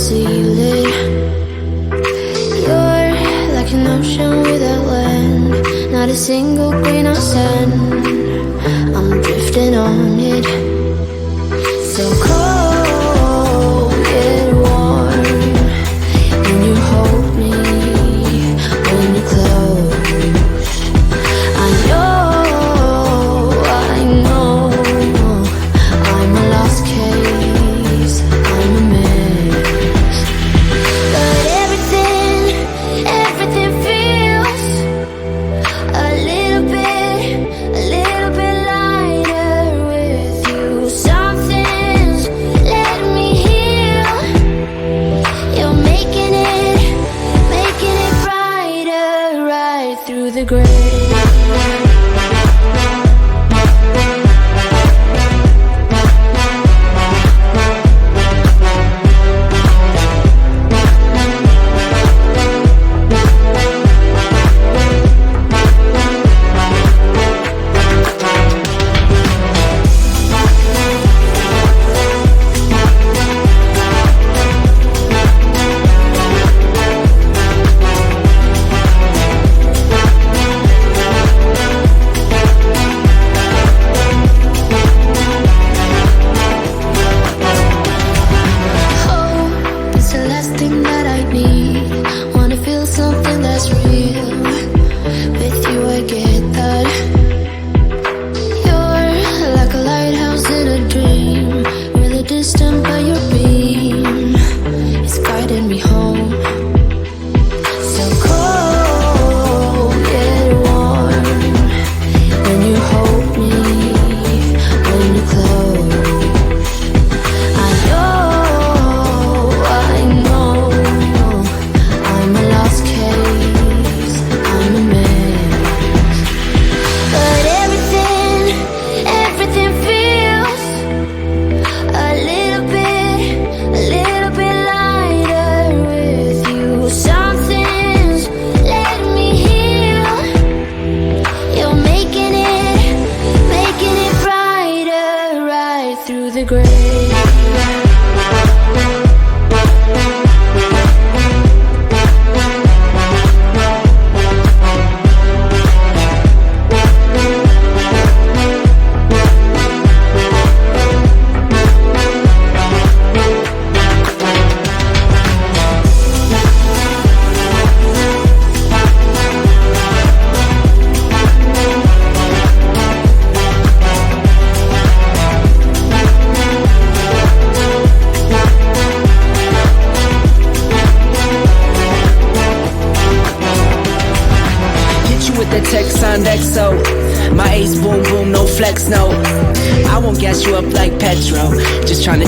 seal it. You're like an ocean without land, not a single grain of sand. I'm drifting on it. So cold, get warm when you hold me, when you close. I know I'm a lost case, I'm a mess. But everything feels a little bit lighter with you. Something's letting me heal. You're making it brighter right through the gray.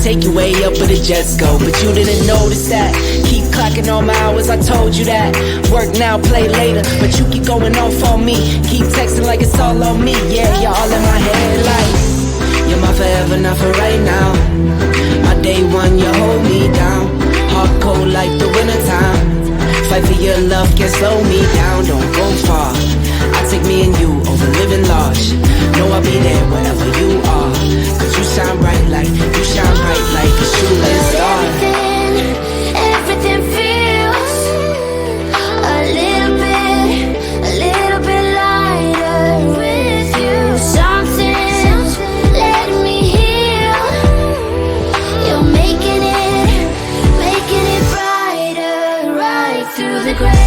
Take you way up, but the jets go. But you didn't notice that. Keep clocking all my hours, I told you that. Work now, play later, but you keep going off on me. Keep texting like it's all on me. Yeah, you're all in my head like you're my forever, not for right now. My day one, you hold me down. Hard cold like the wintertime. Fight for your love, can't slow me down. Don't go far. I take me and you over living large. Know I'll be there wherever you are. Cause you shine bright like a shooting star. Everything feels a little bit lighter with you. Something's letting me heal. You're making it brighter right through the gray.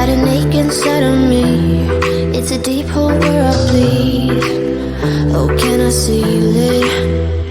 an ache inside of me. It's a deep hole where I bleed. Oh, can I seal it?